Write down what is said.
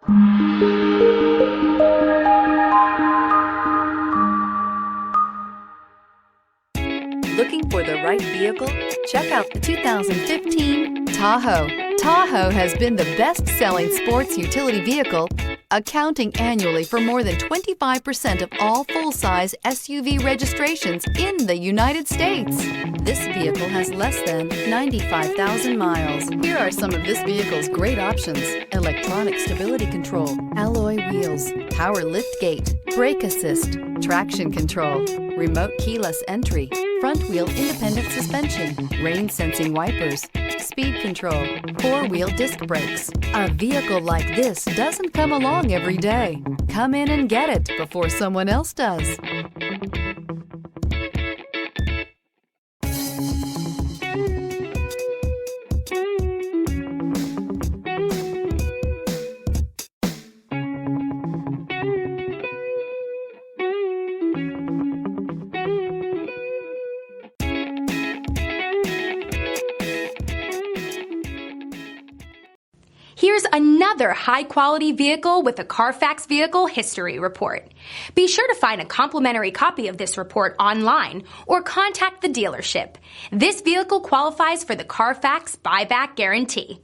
Looking for the right vehicle? Check out the 2015 Tahoe. Tahoe has been the best-selling sports utility vehicle, accounting annually for more than 25% of all full-size SUV registrations in the United States. This vehicle has less than 95,000 miles. Here are some of this vehicle's great options: electronic stability control, alloy wheels, power liftgate, brake assist, traction control, remote keyless entry, front wheel independent suspension, rain sensing wipers, speed control, four-wheel disc brakes. A vehicle like this doesn't come along every day. Come in and get it before someone else does. Here's another high-quality vehicle with a Carfax Vehicle History Report. Be sure to find a complimentary copy of this report online or contact the dealership. This vehicle qualifies for the Carfax Buyback Guarantee.